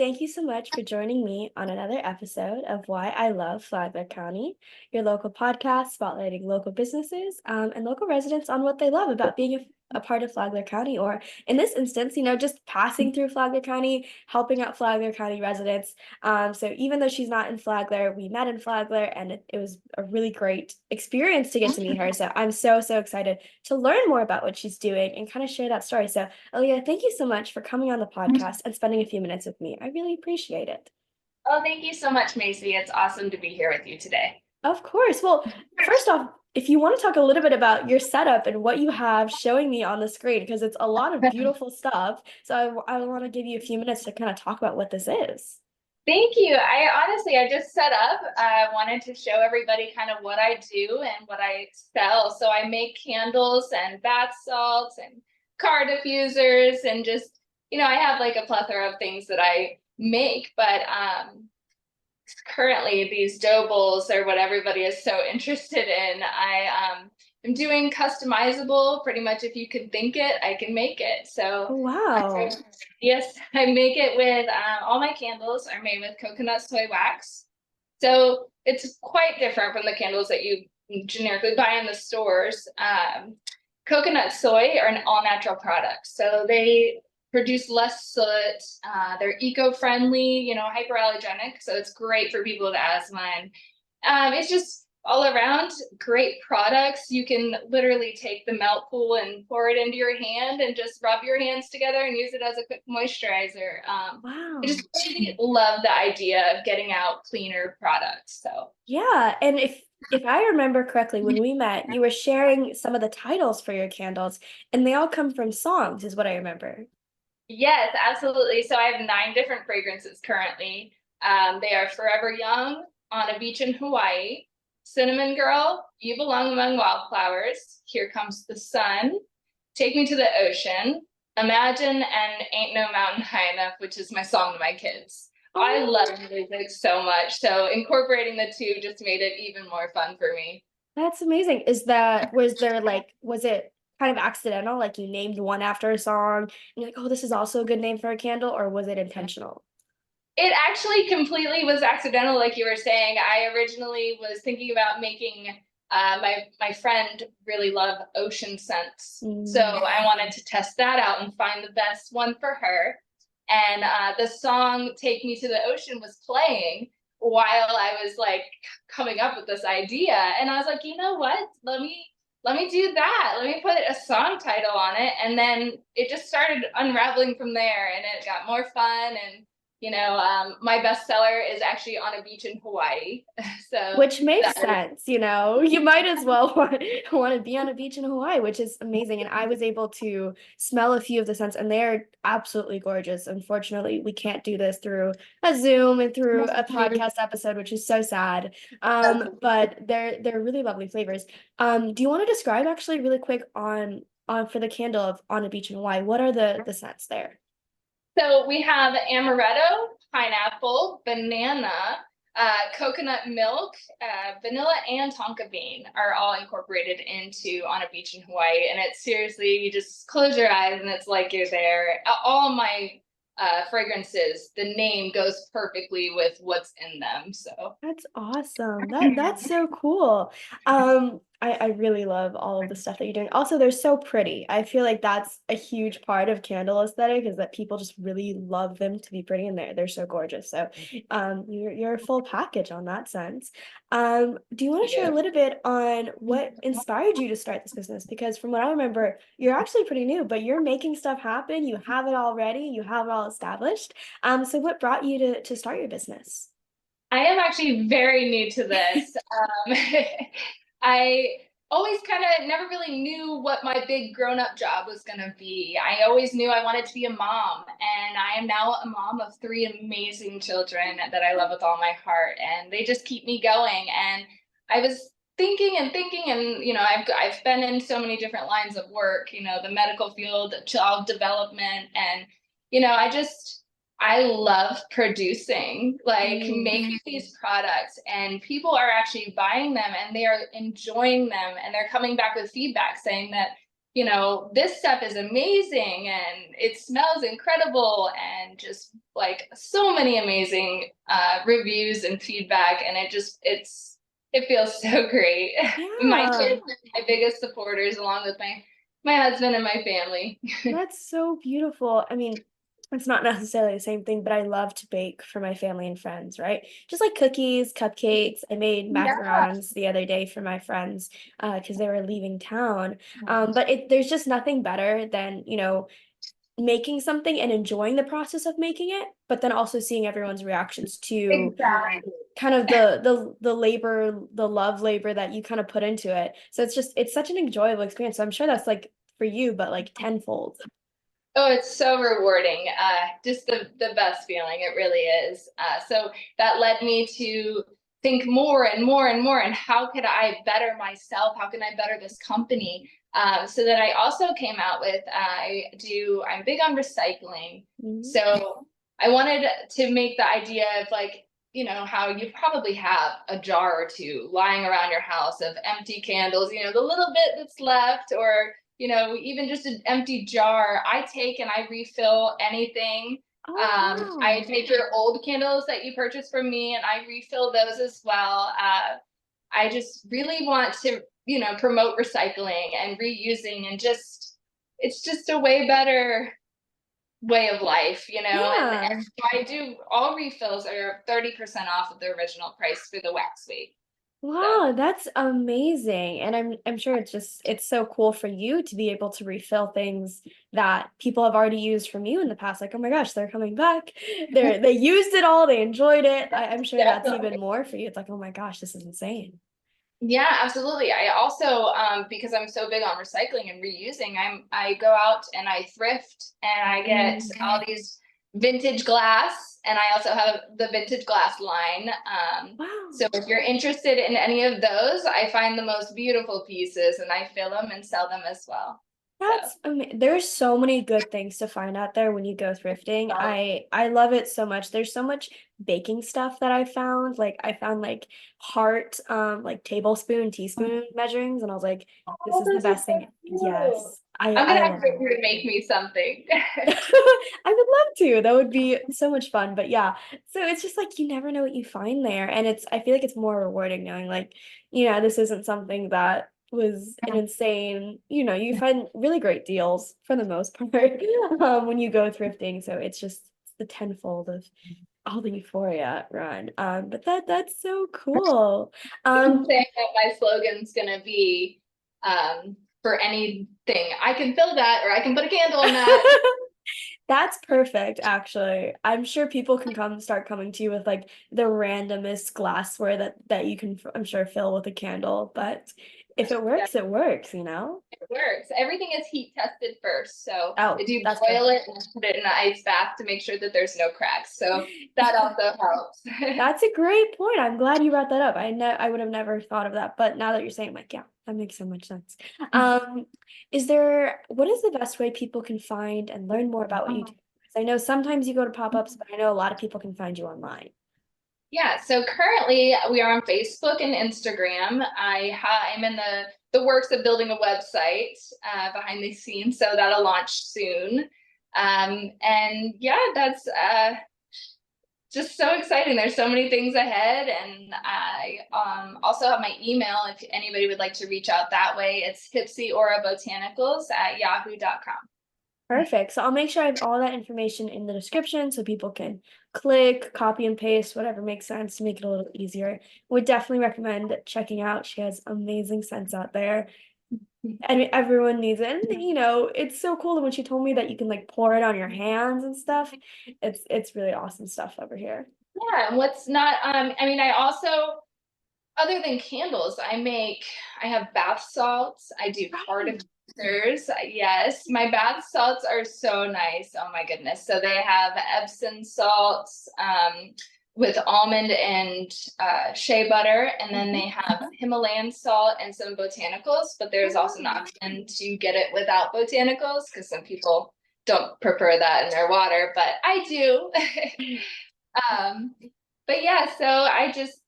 thank you so much for joining me on another episode of Why I Love Flagler County, your local podcast spotlighting local businesses and local residents on what they love about being a part of Flagler County, or in this instance, just passing through Flagler County, helping out Flagler County residents. So even though she's not in Flagler, we met in Flagler, and it was a really great experience to get to meet her. So I'm so, so excited to learn more about what she's doing and kind of share that story. So Aleah, thank you so much for coming on the podcast and spending a few minutes with me. I really appreciate it. Oh, thank you so much, Macy. It's awesome to be here with you today. Of course. Well, first off, if you want to talk a little bit about your setup and what you have showing me on the screen, because it's a lot of beautiful stuff. So I want to give you a few minutes to kind of talk about what this is. Thank you. I just set up. I wanted to show everybody kind of what I do and what I sell. So I make candles and bath salts and car diffusers and just, I have like a plethora of things that I make, but currently these dough bowls are what everybody is so interested in. I am doing customizable. Pretty much, if you can think it, I can make it. So Oh, wow. yes, I make it with all my candles are made with coconut soy wax. So it's quite different from the candles that you generically buy in the stores. Coconut soy are an all natural product, so they produce less soot. They're eco-friendly, hyperallergenic, so it's great for people with asthma. And it's just all around great products. You can literally take the melt pool and pour it into your hand and just rub your hands together and use it as a quick moisturizer. I Wow. just really love the idea of getting out cleaner products. So Yeah, and if I remember correctly, when we met, you were sharing some of the titles for your candles, and they all come from songs, is what I remember. yes, absolutely. So I have 9 different fragrances currently. They are Forever Young, On a Beach in Hawaii, Cinnamon Girl, You Belong Among Wildflowers, Here Comes the Sun, Take Me to the Ocean, Imagine, and Ain't No Mountain High Enough, which is my song to my kids. I love Oh, music so much, so incorporating the two just made it even more fun for me. that's amazing. Was it kind of accidental? Like you named one after a song, and you're like, oh, this is also a good name for a candle, or was it intentional? It actually completely was accidental, like you were saying. I originally was thinking about making my friend really loved ocean scents, so Mm. I wanted to test that out and find the best one for her. And the song "Take Me to the Ocean" was playing while I was like coming up with this idea, and I was like, you know what? Let me do that. Let me put a song title on it, and then it just started unraveling from there, and it got more fun. And my bestseller is actually On a Beach in Hawaii. So Which makes that is, sense, you know. You might as well want to be on a beach in Hawaii, which is amazing. And I was able to smell a few of the scents, and they're absolutely gorgeous. Unfortunately, we can't do this through a Zoom and through a podcast episode, which is so sad. But they're really lovely flavors. Do you want to describe actually really quick on for the candle of On a Beach in Hawaii? What are the scents there? so we have amaretto, pineapple, banana, coconut milk, vanilla, and tonka bean are all incorporated into On a Beach in Hawaii. And it's seriously, you just close your eyes and it's like you're there. All my fragrances, the name goes perfectly with what's in them. So That's awesome. That's so cool. I really love all of the stuff that you're doing. Also, they're so pretty. I feel like that's a huge part of candle aesthetic is that people just really love them to be pretty and they're so gorgeous. So, you're a full package on that sense. Do you want to share a yeah. little bit on what inspired you to start this business? Because from what I remember, you're actually pretty new, but you're making stuff happen. You have it all ready. You have it all established. So what brought you to start your business? I am actually very new to this. I always kind of never really knew what my big grown up job was going to be. I always knew I wanted to be a mom, and I am now a mom of 3 amazing children that I love with all my heart, and they just keep me going. And I was thinking and thinking, and I've been in so many different lines of work, the medical field, child development, and I love producing, like Mm. making these products, and people are actually buying them and they are enjoying them and they're coming back with feedback saying that, this stuff is amazing and it smells incredible, and just like so many amazing reviews and feedback. And it feels so great. My Yeah. kids are my biggest supporters, along with my husband and my family. That's so beautiful. I mean, it's not necessarily the same thing, but I love to bake for my family and friends, right? Just like cookies, cupcakes. I made Yeah. macarons the other day for my friends because they were leaving town. But there's just nothing better than, making something and enjoying the process of making it, but then also seeing everyone's reactions to Exactly. kind of the labor, the love labor that you kind of put into it. So it's such an enjoyable experience. So I'm sure that's like for you, but like tenfold. Oh, it's so rewarding. Just the best feeling. It really is. So that led me to think more and more and more, and how could I better myself? How can I better this company? So that I also came out with, I'm big on recycling. Mhm. So I wanted to make the idea of, like, how you probably have a jar or two lying around your house of empty candles, the little bit that's left, or even just an empty jar. I take and I refill anything. Oh, I wow. take your old candles that you purchased from me and I refill those as well. I just really want to, promote recycling and reusing, and it's just a way better way of life, and Yeah. I do, all refills are 30% off of the original price for the wax weight. So Wow, that's amazing. And I'm sure it's so cool for you to be able to refill things that people have already used from you in the past. Like, oh my gosh, they're coming back. They used it all, they enjoyed it. I'm sure that's even definitely. more for you. It's like, oh my gosh, this is insane. Yeah, absolutely. I also, because I'm so big on recycling and reusing, I go out and I thrift, and I get all these vintage glass, and I also have the vintage glass line. Wow. So if you're interested in any of those, I find the most beautiful pieces and I fill them and sell them as well. So There's so many good things to find out there when you go thrifting. I love it so much. There's so much baking stuff that I found. Like I found like heart, like tablespoon, teaspoon measurings, and I was like, this oh, is the those are best so thing. cute. Yes, I I'm gonna I have to love get it. you to make me something. I would love to. That would be so much fun. But yeah, so it's just like you never know what you find there. And I feel like it's more rewarding knowing like, this isn't something that was an insane, you find really great deals for the most part when you go thrifting. So it's the tenfold of all the euphoria run. But that's so cool. I'm Um saying that my slogan's gonna be, for anything. I can fill that, or I can put a candle in that. That's perfect, actually. I'm sure people can start coming to you with like the randomest glassware that you can, I'm sure, fill with a candle. But if it Yeah, works, it works. it works. Everything is heat tested first. So I Oh, do that's boil perfect. it and put it in an ice bath to make sure that there's no cracks. So that also helps. That's a great point. I'm glad you brought that up. I would have never thought of that, but now that you're saying, like, yeah, that makes so much sense. Um, what is the best way people can find and learn more about what you do? 'Cause I know sometimes you go to pop-ups, but I know a lot of people can find you online. Yeah, so currently we are on Facebook and Instagram. I'm in the works of building a website behind the scenes, so that'll launch soon. And yeah, that's just so exciting. There's so many things ahead, and I also have my email if anybody would like to reach out that way. It's hipsyaurabotanicals@yahoo.com. Perfect. So I'll make sure I have all that information in the description so people can click, copy and paste, whatever makes sense to make it a little easier. Would definitely recommend checking out. She has amazing scents out there. And everyone needs it. And it's so cool that when she told me that you can like pour it on your hands and stuff. It's really awesome stuff over here. Yeah, and what's not, I mean, I also, other than candles, I have bath salts. I do card Oh, diffusers. Yes, my bath salts are so nice. Oh my goodness. So they have Epsom salts, with almond and shea butter, and then mhm. they have Himalayan salt and some botanicals. But there's also an Oh, option to get it without botanicals, because some people don't prefer that in their water, but I do. wow. Um, but yeah, so I just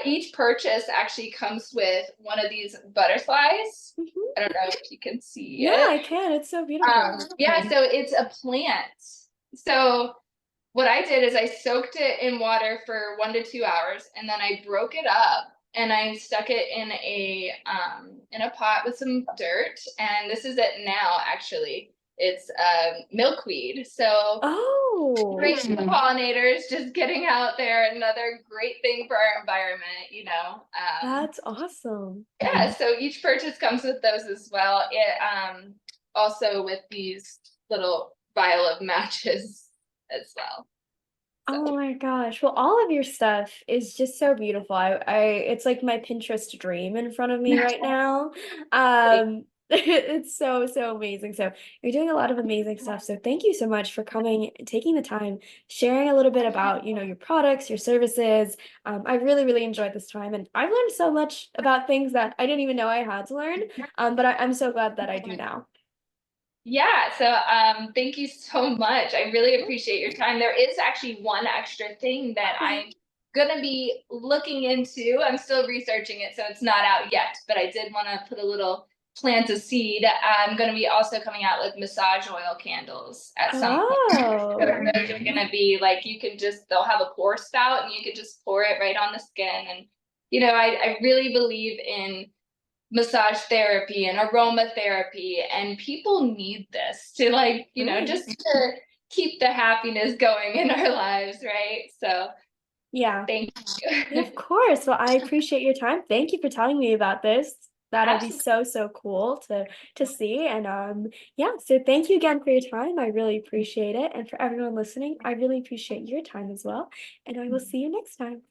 Each purchase actually comes with one of these butterflies. Mhm. I don't know if you can see Yeah, it. I can. It's so beautiful. Yeah, so it's a plant. So what I did is I soaked it in water for 1 to 2 hours, and then I broke it up and I stuck it in a pot with some dirt. And this is it now. Actually, it's milkweed. So Oh, great for the pollinators, just getting out there. Another great thing for our environment. that's awesome. Yeah. So each purchase comes with those as well. It also with these little vial of matches as well. Oh So. my gosh. Well, all of your stuff is just so beautiful. It's like my Pinterest dream in front of me right now. It's so, so amazing. So you're doing a lot of amazing stuff. So thank you so much for coming, taking the time, sharing a little bit about, your products, your services. I really, really enjoyed this time, and I've learned so much about things that I didn't even know I had to learn. But I'm so glad that I do now. Yeah, so thank you so much. I really appreciate your time. There is actually one extra thing that Okay. I'm gonna be looking into. I'm still researching it, so it's not out yet, but I did want to put a little plant a seed. I'm gonna be also coming out with massage oil candles at some point. So Oh, those are gonna be like they'll have a pour spout and you could just pour it right on the skin. And I really believe in massage therapy and aromatherapy, and people need this to right. just to keep the happiness going in our lives, right? So Yeah. thank Yeah, you. of course. Well, I appreciate your time. Thank you for telling me about this. That'll be Absolutely. so, so cool to see. And yeah, so thank you again for your time. I really appreciate it. And for everyone listening, I really appreciate your time as well. And I will see you next time.